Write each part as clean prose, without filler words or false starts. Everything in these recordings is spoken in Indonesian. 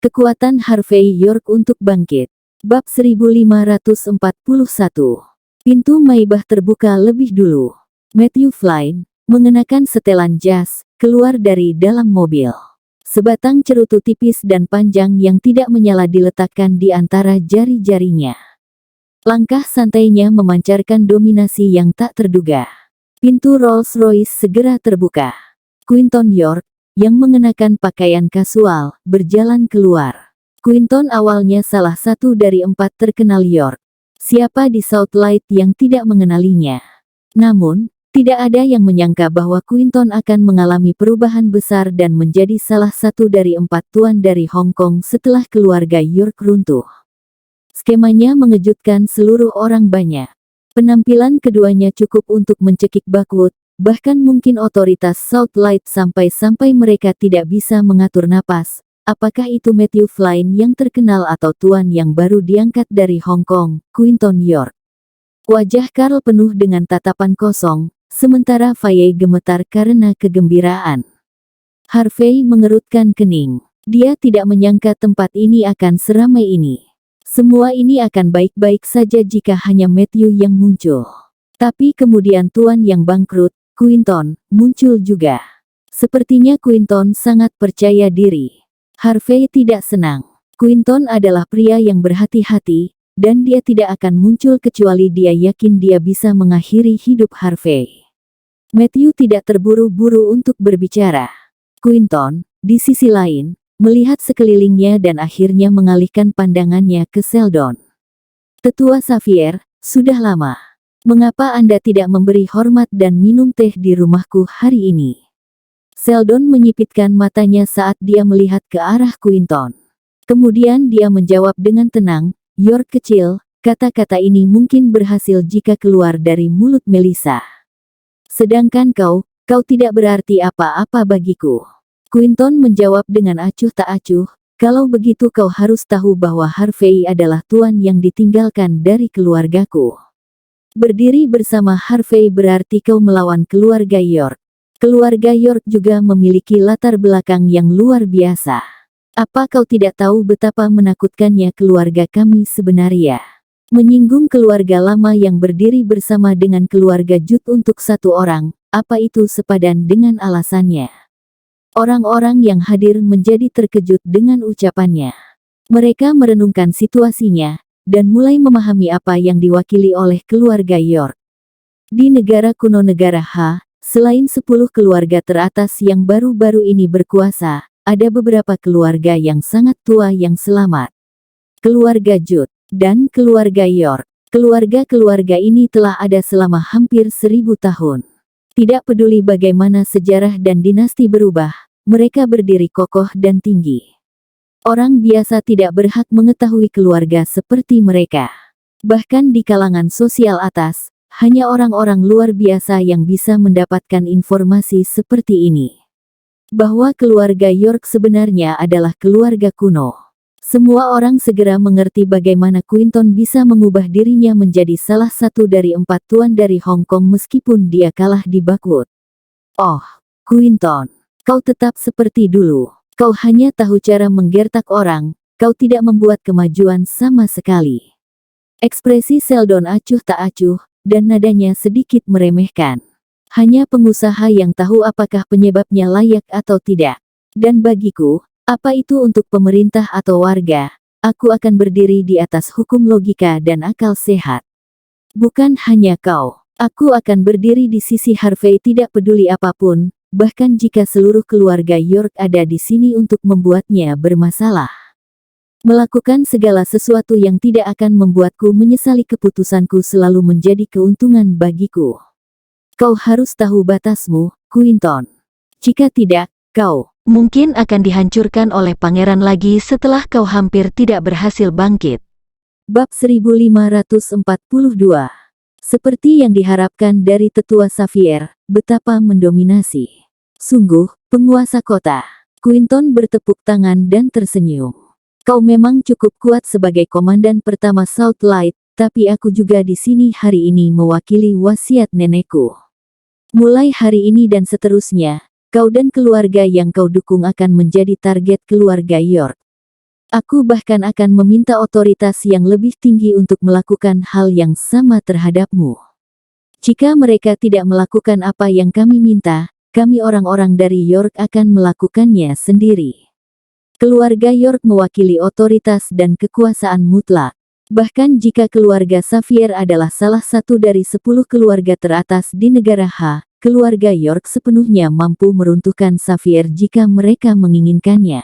Kekuatan Harvey York untuk bangkit. Bab 1541. Pintu Maybach terbuka lebih dulu. Matthew Flynn, mengenakan setelan jas, keluar dari dalam mobil. Sebatang cerutu tipis dan panjang yang tidak menyala diletakkan di antara jari-jarinya. Langkah santainya memancarkan dominasi yang tak terduga. Pintu Rolls-Royce segera terbuka. Quinton York, yang mengenakan pakaian kasual, berjalan keluar. Quinton awalnya salah satu dari 4 terkenal York. Siapa di Southlight yang tidak mengenalinya? Namun, tidak ada yang menyangka bahwa Quinton akan mengalami perubahan besar dan menjadi salah satu dari 4 tuan dari Hong Kong setelah keluarga York runtuh. Skemanya mengejutkan seluruh orang banyak. Penampilan keduanya cukup untuk mencekik Buckwood, bahkan mungkin otoritas Southlight sampai-sampai mereka tidak bisa mengatur napas. Apakah itu Matthew Flynn yang terkenal atau tuan yang baru diangkat dari Hong Kong, Quinton York? Wajah Karl penuh dengan tatapan kosong, sementara Faye gemetar karena kegembiraan. Harvey mengerutkan kening. Dia tidak menyangka tempat ini akan seramai ini. Semua ini akan baik-baik saja jika hanya Matthew yang muncul. Tapi kemudian tuan yang bangkrut, Quinton, muncul juga. Sepertinya Quinton sangat percaya diri. Harvey tidak senang. Quinton adalah pria yang berhati-hati, dan dia tidak akan muncul kecuali dia yakin dia bisa mengakhiri hidup Harvey. Matthew tidak terburu-buru untuk berbicara. Quinton, di sisi lain, melihat sekelilingnya dan akhirnya mengalihkan pandangannya ke Sheldon. Tetua Xavier, sudah lama. Mengapa Anda tidak memberi hormat dan minum teh di rumahku hari ini? Sheldon menyipitkan matanya saat dia melihat ke arah Quinton. Kemudian dia menjawab dengan tenang, York kecil, kata-kata ini mungkin berhasil jika keluar dari mulut Melissa. Sedangkan kau tidak berarti apa-apa bagiku. Quinton menjawab dengan acuh tak acuh, kalau begitu kau harus tahu bahwa Harvey adalah tuan yang ditinggalkan dari keluargaku. Berdiri bersama Harvey berarti kau melawan keluarga York. Keluarga York juga memiliki latar belakang yang luar biasa. Apa kau tidak tahu betapa menakutkannya keluarga kami sebenarnya? Menyinggung keluarga lama yang berdiri bersama dengan keluarga Judd untuk satu orang, apa itu sepadan dengan alasannya? Orang-orang yang hadir menjadi terkejut dengan ucapannya. Mereka merenungkan situasinya, dan mulai memahami apa yang diwakili oleh keluarga York. Di negara kuno negara H, selain 10 keluarga teratas yang baru-baru ini berkuasa, ada beberapa keluarga yang sangat tua yang selamat. Keluarga Judd dan keluarga York. Keluarga-keluarga ini telah ada selama hampir 1000 tahun. Tidak peduli bagaimana sejarah dan dinasti berubah, mereka berdiri kokoh dan tinggi. Orang biasa tidak berhak mengetahui keluarga seperti mereka. Bahkan di kalangan sosial atas, hanya orang-orang luar biasa yang bisa mendapatkan informasi seperti ini. Bahwa keluarga York sebenarnya adalah keluarga kuno. Semua orang segera mengerti bagaimana Quinton bisa mengubah dirinya menjadi salah satu dari 4 tuan dari Hong Kong meskipun dia kalah di Buckwood. Oh, Quinton, kau tetap seperti dulu. Kau hanya tahu cara menggertak orang, kau tidak membuat kemajuan sama sekali. Ekspresi Sheldon acuh tak acuh, dan nadanya sedikit meremehkan. Hanya pengusaha yang tahu apakah penyebabnya layak atau tidak. Dan bagiku, apa itu untuk pemerintah atau warga, aku akan berdiri di atas hukum logika dan akal sehat. Bukan hanya kau, aku akan berdiri di sisi Harvey tidak peduli apapun, bahkan jika seluruh keluarga York ada di sini untuk membuatnya bermasalah. Melakukan segala sesuatu yang tidak akan membuatku menyesali keputusanku selalu menjadi keuntungan bagiku. Kau harus tahu batasmu, Quinton. Jika tidak, kau mungkin akan dihancurkan oleh pangeran lagi setelah kau hampir tidak berhasil bangkit. Bab 1542. Seperti yang diharapkan dari tetua Xavier, betapa mendominasi. Sungguh, penguasa kota. Quinton bertepuk tangan dan tersenyum. Kau memang cukup kuat sebagai komandan pertama Southlight, tapi aku juga di sini hari ini mewakili wasiat nenekku. Mulai hari ini dan seterusnya, kau dan keluarga yang kau dukung akan menjadi target keluarga York. Aku bahkan akan meminta otoritas yang lebih tinggi untuk melakukan hal yang sama terhadapmu. Jika mereka tidak melakukan apa yang kami minta, kami orang-orang dari York akan melakukannya sendiri. Keluarga York mewakili otoritas dan kekuasaan mutlak. Bahkan jika keluarga Xavier adalah salah satu dari 10 keluarga teratas di negara H, keluarga York sepenuhnya mampu meruntuhkan Xavier jika mereka menginginkannya.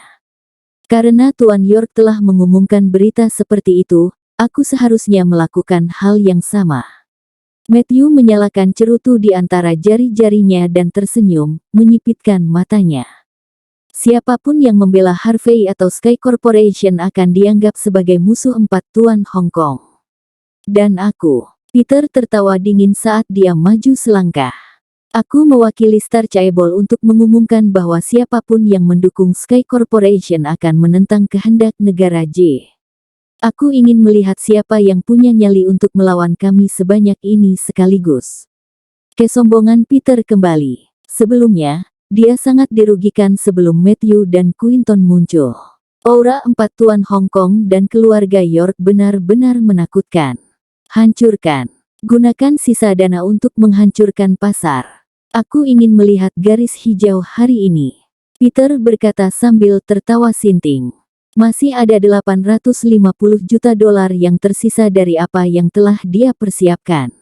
Karena Tuan York telah mengumumkan berita seperti itu, aku seharusnya melakukan hal yang sama. Matthew menyalakan cerutu di antara jari-jarinya dan tersenyum, menyipitkan matanya. Siapapun yang membela Harvey atau Sky Corporation akan dianggap sebagai musuh empat Tuan Hong Kong. Dan aku, Peter tertawa dingin saat dia maju selangkah. Aku mewakili Star Chaebol untuk mengumumkan bahwa siapapun yang mendukung Sky Corporation akan menentang kehendak negara J. Aku ingin melihat siapa yang punya nyali untuk melawan kami sebanyak ini sekaligus. Kesombongan Peter kembali. Sebelumnya, dia sangat dirugikan sebelum Matthew dan Quinton muncul. Aura empat Tuan Hong Kong dan keluarga York benar-benar menakutkan. Hancurkan. Gunakan sisa dana untuk menghancurkan pasar. Aku ingin melihat garis hijau hari ini. Peter berkata sambil tertawa sinting. Masih ada 850 juta dolar yang tersisa dari apa yang telah dia persiapkan.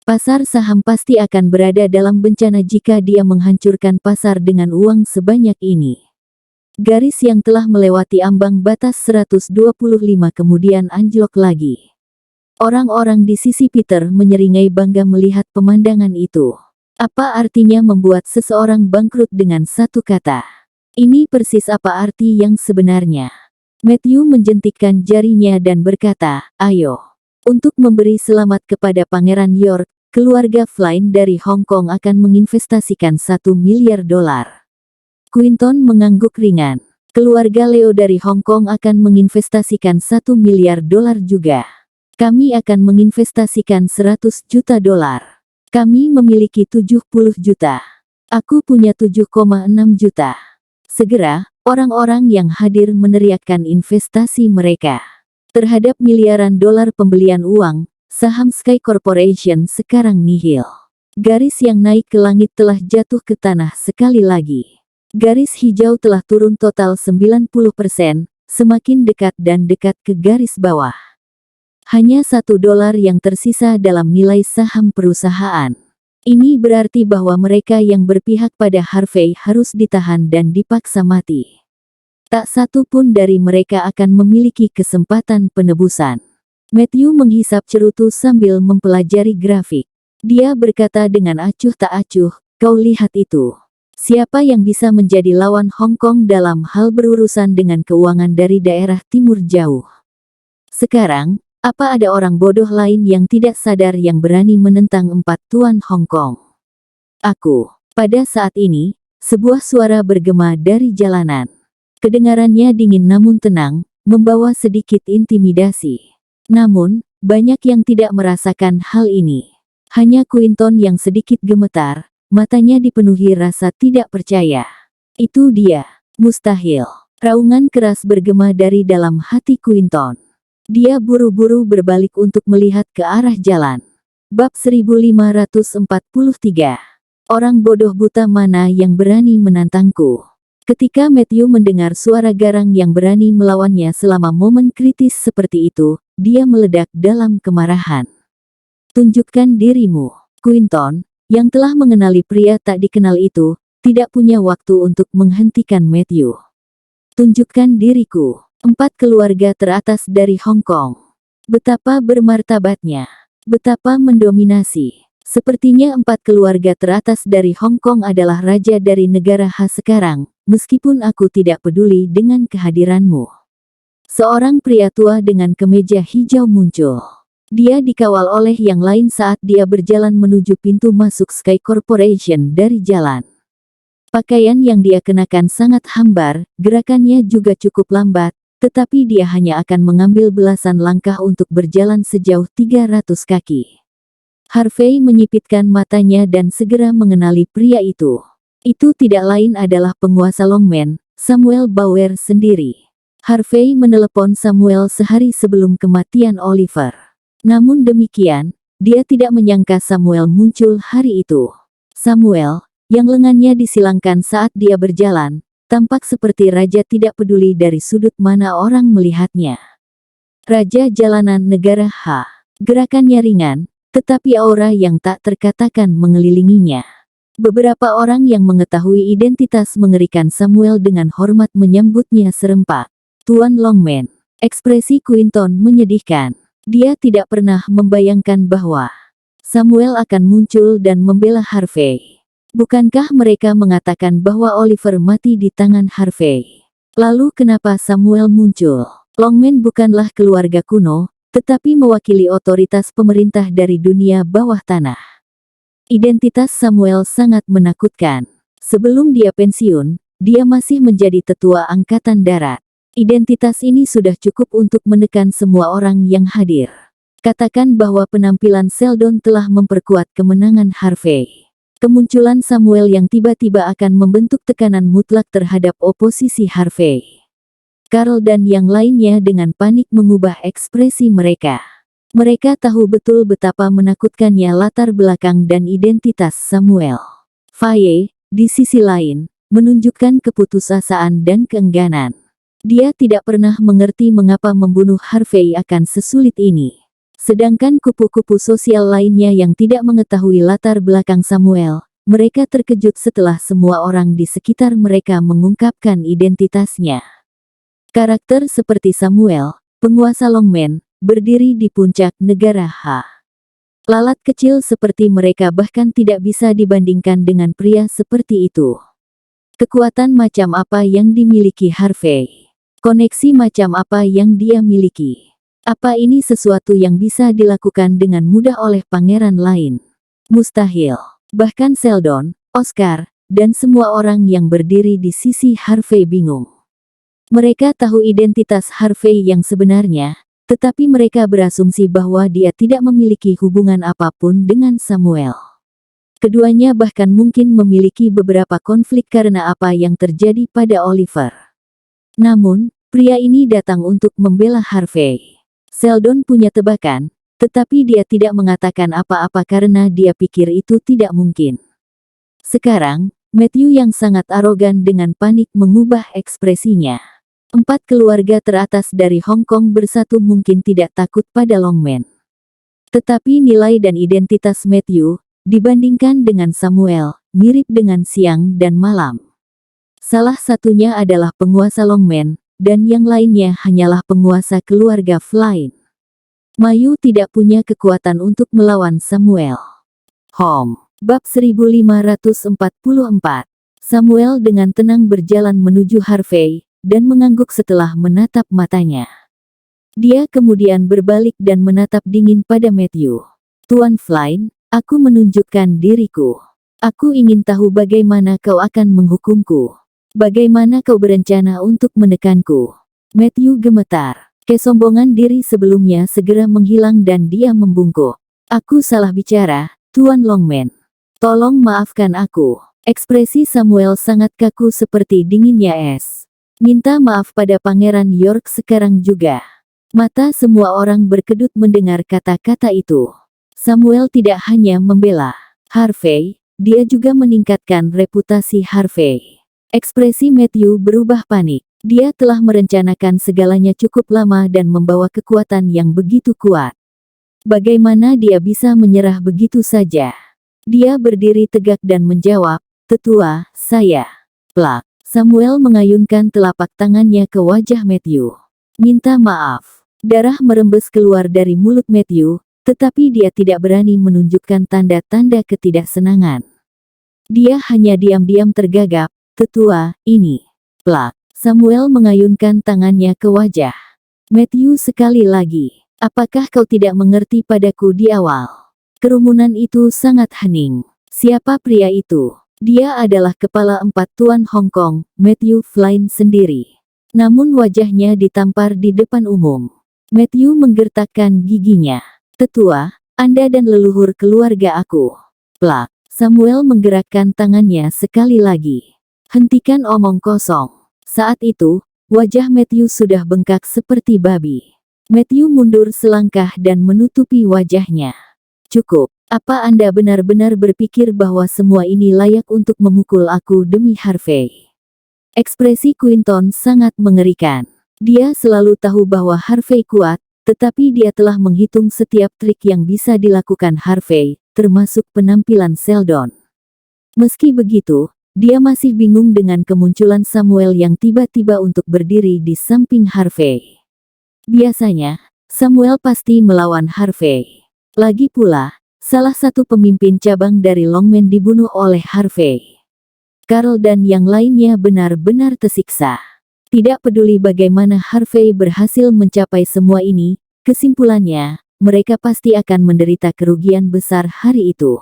Pasar saham pasti akan berada dalam bencana jika dia menghancurkan pasar dengan uang sebanyak ini. Garis yang telah melewati ambang batas 125 kemudian anjlok lagi. Orang-orang di sisi Peter menyeringai bangga melihat pemandangan itu. Apa artinya membuat seseorang bangkrut dengan satu kata? Ini persis apa arti yang sebenarnya. Matthew menjentikkan jarinya dan berkata, ayo. Untuk memberi selamat kepada Pangeran York, keluarga Flynn dari Hong Kong akan menginvestasikan 1 miliar dolar. Quinton mengangguk ringan. Keluarga Leo dari Hong Kong akan menginvestasikan 1 miliar dolar juga. Kami akan menginvestasikan 100 juta dolar. Kami memiliki 70 juta. Aku punya 7,6 juta. Segera, orang-orang yang hadir meneriakkan investasi mereka. Terhadap miliaran dolar pembelian uang, saham Sky Corporation sekarang nihil. Garis yang naik ke langit telah jatuh ke tanah sekali lagi. Garis hijau telah turun total 90%, semakin dekat dan dekat ke garis bawah. Hanya $1 yang tersisa dalam nilai saham perusahaan. Ini berarti bahwa mereka yang berpihak pada Harvey harus ditahan dan dipaksa mati. Tak satu pun dari mereka akan memiliki kesempatan penebusan. Matthew menghisap cerutu sambil mempelajari grafik. Dia berkata dengan acuh tak acuh, kau lihat itu. Siapa yang bisa menjadi lawan Hong Kong dalam hal berurusan dengan keuangan dari daerah timur jauh? Sekarang, apa ada orang bodoh lain yang tidak sadar yang berani menentang empat Tuan Hong Kong? Aku. Pada saat ini, sebuah suara bergema dari jalanan. Kedengarannya dingin namun tenang, membawa sedikit intimidasi. Namun, banyak yang tidak merasakan hal ini. Hanya Quinton yang sedikit gemetar, matanya dipenuhi rasa tidak percaya. Itu dia. Mustahil. Raungan keras bergema dari dalam hati Quinton. Dia buru-buru berbalik untuk melihat ke arah jalan. Bab 1543. Orang bodoh buta mana yang berani menantangku? Ketika Matthew mendengar suara garang yang berani melawannya selama momen kritis seperti itu, dia meledak dalam kemarahan. Tunjukkan dirimu. Quinton, yang telah mengenali pria tak dikenal itu, tidak punya waktu untuk menghentikan Matthew. Tunjukkan diriku. 4 keluarga teratas dari Hong Kong. Betapa bermartabatnya. Betapa mendominasi. Sepertinya 4 keluarga teratas dari Hong Kong adalah raja dari negara H sekarang, meskipun aku tidak peduli dengan kehadiranmu. Seorang pria tua dengan kemeja hijau muncul. Dia dikawal oleh yang lain saat dia berjalan menuju pintu masuk Sky Corporation dari jalan. Pakaian yang dia kenakan sangat hambar, gerakannya juga cukup lambat, tetapi dia hanya akan mengambil belasan langkah untuk berjalan sejauh 300 kaki. Harvey menyipitkan matanya dan segera mengenali pria itu. Itu tidak lain adalah penguasa Longmen, Samuel Bauer sendiri. Harvey menelepon Samuel sehari sebelum kematian Oliver. Namun demikian, dia tidak menyangka Samuel muncul hari itu. Samuel, yang lengannya disilangkan saat dia berjalan, tampak seperti raja tidak peduli dari sudut mana orang melihatnya. Raja jalanan negara H. Gerakannya ringan, tetapi aura yang tak terkatakan mengelilinginya. Beberapa orang yang mengetahui identitas mengerikan Samuel dengan hormat menyambutnya serempak. Tuan Longman, ekspresi Quinton menyedihkan. Dia tidak pernah membayangkan bahwa Samuel akan muncul dan membela Harvey. Bukankah mereka mengatakan bahwa Oliver mati di tangan Harvey? Lalu kenapa Samuel muncul? Longman bukanlah keluarga kuno, tetapi mewakili otoritas pemerintah dari dunia bawah tanah. Identitas Samuel sangat menakutkan. Sebelum dia pensiun, dia masih menjadi tetua angkatan darat. Identitas ini sudah cukup untuk menekan semua orang yang hadir. Katakan bahwa penampilan Sheldon telah memperkuat kemenangan Harvey. Kemunculan Samuel yang tiba-tiba akan membentuk tekanan mutlak terhadap oposisi Harvey. Carl dan yang lainnya dengan panik mengubah ekspresi mereka. Mereka tahu betul betapa menakutkannya latar belakang dan identitas Samuel. Faye, di sisi lain, menunjukkan keputusasaan dan keengganan. Dia tidak pernah mengerti mengapa membunuh Harvey akan sesulit ini. Sedangkan kupu-kupu sosial lainnya yang tidak mengetahui latar belakang Samuel, mereka terkejut setelah semua orang di sekitar mereka mengungkapkan identitasnya. Karakter seperti Samuel, penguasa Longman, berdiri di puncak negara H. Lalat kecil seperti mereka bahkan tidak bisa dibandingkan dengan pria seperti itu. Kekuatan macam apa yang dimiliki Harvey? Koneksi macam apa yang dia miliki? Apa ini sesuatu yang bisa dilakukan dengan mudah oleh pangeran lain? Mustahil. Bahkan Sheldon, Oscar, dan semua orang yang berdiri di sisi Harvey bingung. Mereka tahu identitas Harvey yang sebenarnya, tetapi mereka berasumsi bahwa dia tidak memiliki hubungan apapun dengan Samuel. Keduanya bahkan mungkin memiliki beberapa konflik karena apa yang terjadi pada Oliver. Namun, pria ini datang untuk membela Harvey. Sheldon punya tebakan, tetapi dia tidak mengatakan apa-apa karena dia pikir itu tidak mungkin. Sekarang, Matthew yang sangat arogan dengan panik mengubah ekspresinya. 4 keluarga teratas dari Hong Kong bersatu mungkin tidak takut pada Longman. Tetapi nilai dan identitas Matthew, dibandingkan dengan Samuel, mirip dengan siang dan malam. Salah satunya adalah penguasa Longman, dan yang lainnya hanyalah penguasa keluarga Flynn. Mayu tidak punya kekuatan untuk melawan Samuel. Bab 1544. Samuel dengan tenang berjalan menuju Harvey, dan mengangguk setelah menatap matanya. Dia kemudian berbalik dan menatap dingin pada Matthew. Tuan Flynn, aku menunjukkan diriku. Aku ingin tahu bagaimana kau akan menghukumku. Bagaimana kau berencana untuk menekanku? Matthew gemetar. Kesombongan diri sebelumnya segera menghilang dan dia membungkuk. Aku salah bicara, Tuan Longman. Tolong maafkan aku. Ekspresi Samuel sangat kaku seperti dinginnya es. Minta maaf pada Pangeran York sekarang juga. Mata semua orang berkedut mendengar kata-kata itu. Samuel tidak hanya membela Harvey, dia juga meningkatkan reputasi Harvey. Ekspresi Matthew berubah panik. Dia telah merencanakan segalanya cukup lama dan membawa kekuatan yang begitu kuat. Bagaimana dia bisa menyerah begitu saja? Dia berdiri tegak dan menjawab, "Tetua, saya." Plak. Samuel mengayunkan telapak tangannya ke wajah Matthew. Minta maaf. Darah merembes keluar dari mulut Matthew, tetapi dia tidak berani menunjukkan tanda-tanda ketidaksenangan. Dia hanya diam-diam tergagap. Tetua, ini. Plak. Samuel mengayunkan tangannya ke wajah Matthew sekali lagi. Apakah kau tidak mengerti padaku di awal? Kerumunan itu sangat hening. Siapa pria itu? Dia adalah kepala 4 Tuan Hong Kong, Matthew Flynn sendiri. Namun wajahnya ditampar di depan umum. Matthew menggertakkan giginya. Tetua, Anda dan leluhur keluarga aku. Plak. Samuel menggerakkan tangannya sekali lagi. Hentikan omong kosong. Saat itu, Wajah Matthew sudah bengkak seperti babi. Matthew mundur selangkah dan menutupi wajahnya. Cukup. Apa Anda benar-benar berpikir bahwa semua ini layak untuk memukul aku demi Harvey? Ekspresi Quinton sangat mengerikan. Dia selalu tahu bahwa Harvey kuat, tetapi dia telah menghitung setiap trik yang bisa dilakukan Harvey, termasuk penampilan Sheldon. Meski begitu, dia masih bingung dengan kemunculan Samuel yang tiba-tiba untuk berdiri di samping Harvey. Biasanya, Samuel pasti melawan Harvey. Lagi pula, salah satu pemimpin cabang dari Longman dibunuh oleh Harvey. Carl dan yang lainnya benar-benar tersiksa. Tidak peduli bagaimana Harvey berhasil mencapai semua ini, kesimpulannya, mereka pasti akan menderita kerugian besar hari itu.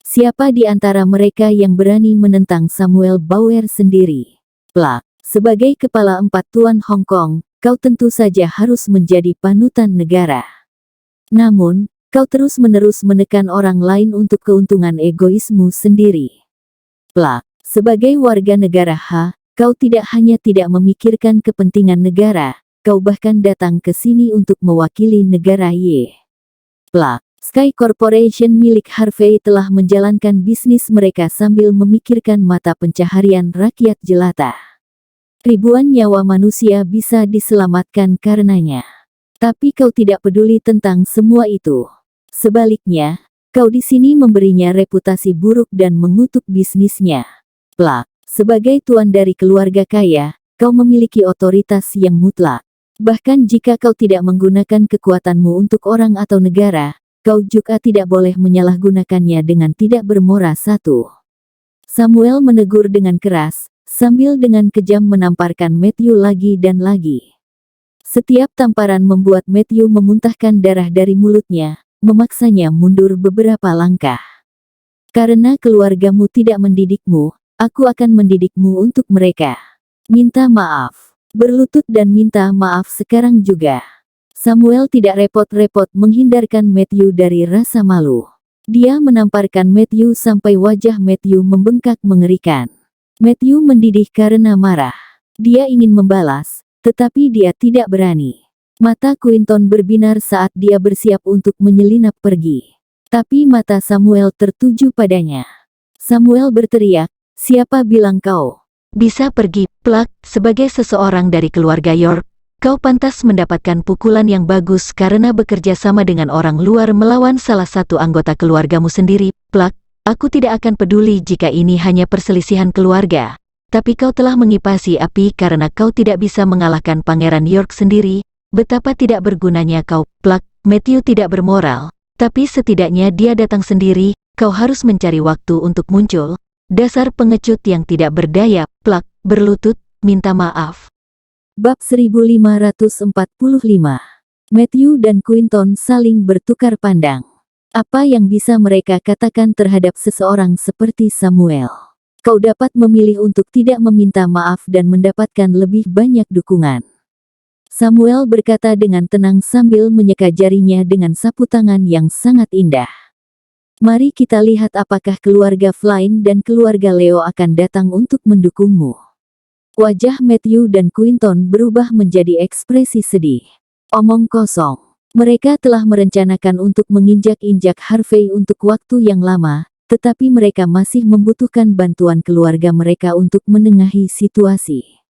Siapa di antara mereka yang berani menentang Samuel Bauer sendiri? Plak, sebagai kepala 4 tuan Hong Kong, kau tentu saja harus menjadi panutan negara. Namun, kau terus-menerus menekan orang lain untuk keuntungan egoismu sendiri. Plak, sebagai warga negara H, kau tidak hanya tidak memikirkan kepentingan negara, kau bahkan datang ke sini untuk mewakili negara Y. Plak, Sky Corporation milik Harvey telah menjalankan bisnis mereka sambil memikirkan mata pencaharian rakyat jelata. Ribuan nyawa manusia bisa diselamatkan karenanya. Tapi kau tidak peduli tentang semua itu. Sebaliknya, kau di sini memberinya reputasi buruk dan mengutuk bisnisnya. Plak, sebagai tuan dari keluarga kaya, kau memiliki otoritas yang mutlak. Bahkan jika kau tidak menggunakan kekuatanmu untuk orang atau negara, kau juga tidak boleh menyalahgunakannya dengan tidak bermoral. Samuel menegur dengan keras, sambil dengan kejam menamparkan Matthew lagi dan lagi. Setiap tamparan membuat Matthew memuntahkan darah dari mulutnya, memaksanya mundur beberapa langkah. Karena keluargamu tidak mendidikmu, aku akan mendidikmu untuk mereka. Minta maaf. Berlutut dan minta maaf sekarang juga. Samuel tidak repot-repot menghindarkan Matthew dari rasa malu. Dia menamparkan Matthew sampai wajah Matthew membengkak mengerikan. Matthew mendidih karena marah. Dia ingin membalas, tetapi dia tidak berani. Mata Quinton berbinar saat dia bersiap untuk menyelinap pergi. Tapi mata Samuel tertuju padanya. Samuel berteriak, "Siapa bilang kau bisa pergi?" Plak, sebagai seseorang dari keluarga York, kau pantas mendapatkan pukulan yang bagus karena bekerja sama dengan orang luar melawan salah satu anggota keluargamu sendiri. Plak, aku tidak akan peduli jika ini hanya perselisihan keluarga, tapi kau telah mengipasi api karena kau tidak bisa mengalahkan Pangeran York sendiri. Betapa tidak bergunanya kau. Plak, Matthew tidak bermoral, tapi setidaknya dia datang sendiri. Kau harus mencari waktu untuk muncul. Dasar pengecut yang tidak berdaya. Plak, berlutut, minta maaf. Bab 1545. Matthew dan Quinton saling bertukar pandang. Apa yang bisa mereka katakan terhadap seseorang seperti Samuel? Kau dapat memilih untuk tidak meminta maaf dan mendapatkan lebih banyak dukungan. Samuel berkata dengan tenang sambil menyeka jarinya dengan sapu tangan yang sangat indah. Mari kita lihat apakah keluarga Flynn dan keluarga Leo akan datang untuk mendukungmu. Wajah Matthew dan Quinton berubah menjadi ekspresi sedih. Omong kosong. Mereka telah merencanakan untuk menginjak-injak Harvey untuk waktu yang lama, tetapi mereka masih membutuhkan bantuan keluarga mereka untuk menengahi situasi.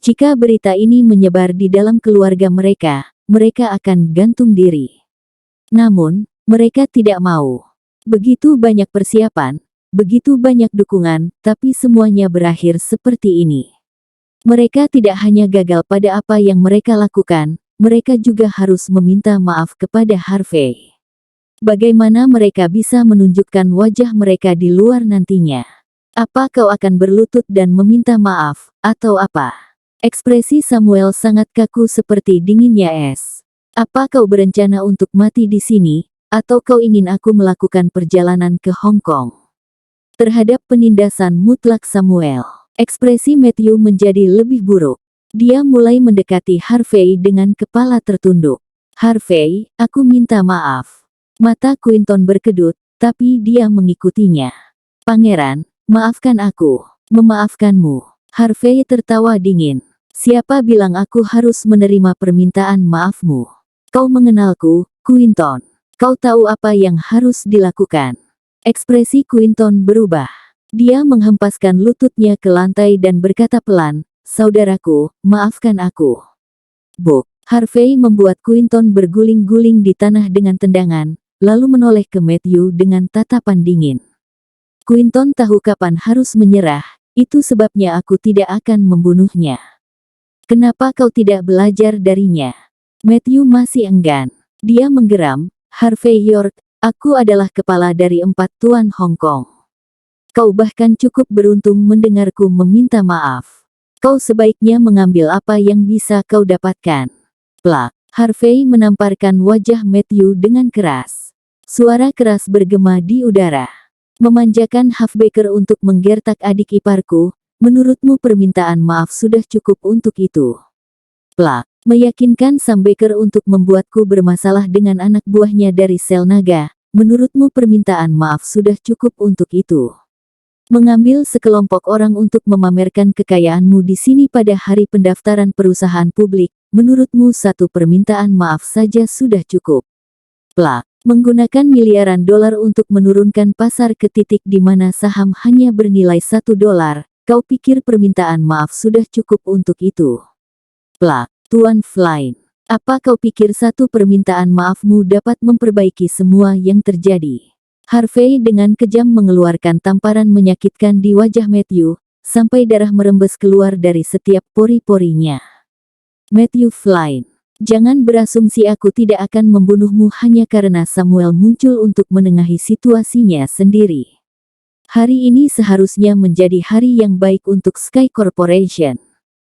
Jika berita ini menyebar di dalam keluarga mereka, mereka akan gantung diri. Namun, mereka tidak mau. Begitu banyak persiapan, begitu banyak dukungan, tapi semuanya berakhir seperti ini. Mereka tidak hanya gagal pada apa yang mereka lakukan, mereka juga harus meminta maaf kepada Harvey. Bagaimana mereka bisa menunjukkan wajah mereka di luar nantinya? Apa kau akan berlutut dan meminta maaf, atau apa? Ekspresi Samuel sangat kaku seperti dinginnya es. Apa kau berencana untuk mati di sini, atau kau ingin aku melakukan perjalanan ke Hong Kong? Terhadap penindasan mutlak Samuel, ekspresi Matthew menjadi lebih buruk. Dia mulai mendekati Harvey dengan kepala tertunduk. Harvey, aku minta maaf. Mata Quinton berkedut, tapi dia mengikutinya. Pangeran, maafkan aku. Memaafkanmu. Harvey tertawa dingin. Siapa bilang aku harus menerima permintaan maafmu? Kau mengenalku, Quinton. Kau tahu apa yang harus dilakukan. Ekspresi Quinton berubah. Dia menghempaskan lututnya ke lantai dan berkata pelan, "Saudaraku, maafkan aku." Buk. Harvey membuat Quinton berguling-guling di tanah dengan tendangan, lalu menoleh ke Matthew dengan tatapan dingin. Quinton tahu kapan harus menyerah, itu sebabnya aku tidak akan membunuhnya. Kenapa kau tidak belajar darinya? Matthew masih enggan. Dia menggeram, Harvey York, aku adalah kepala dari 4 tuan Hong Kong. Kau bahkan cukup beruntung mendengarku meminta maaf. Kau sebaiknya mengambil apa yang bisa kau dapatkan. Plak. Harvey menamparkan wajah Matthew dengan keras. Suara keras bergema di udara. Memanjakan Halfbaker untuk menggertak adik iparku, menurutmu permintaan maaf sudah cukup untuk itu? Plak. Meyakinkan Sam Baker untuk membuatku bermasalah dengan anak buahnya dari sel naga, menurutmu permintaan maaf sudah cukup untuk itu? Mengambil sekelompok orang untuk memamerkan kekayaanmu di sini pada hari pendaftaran perusahaan publik, menurutmu satu permintaan maaf saja sudah cukup? Plak. Menggunakan miliaran dolar untuk menurunkan pasar ke titik di mana saham hanya bernilai $1, kau pikir permintaan maaf sudah cukup untuk itu? Plak. Tuan Flynn, apa kau pikir satu permintaan maafmu dapat memperbaiki semua yang terjadi? Harvey dengan kejam mengeluarkan tamparan menyakitkan di wajah Matthew, sampai darah merembes keluar dari setiap pori-porinya. Matthew Flynn, jangan berasumsi aku tidak akan membunuhmu hanya karena Samuel muncul untuk menengahi situasinya sendiri. Hari ini seharusnya menjadi hari yang baik untuk Sky Corporation.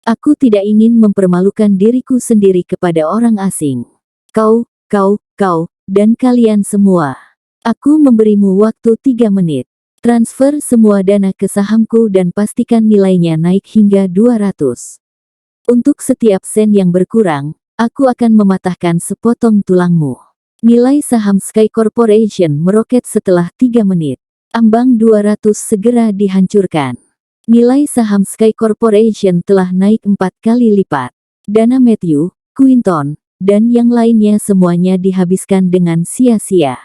Aku tidak ingin mempermalukan diriku sendiri kepada orang asing. Kau, dan kalian semua. Aku memberimu waktu 3 menit. Transfer semua dana ke sahamku dan pastikan nilainya naik hingga 200. Untuk setiap sen yang berkurang, aku akan mematahkan sepotong tulangmu. Nilai saham Sky Corporation meroket setelah 3 menit. Ambang 200 segera dihancurkan. Nilai saham Sky Corporation telah naik 4 kali lipat. Dana Matthew, Quinton, dan yang lainnya semuanya dihabiskan dengan sia-sia.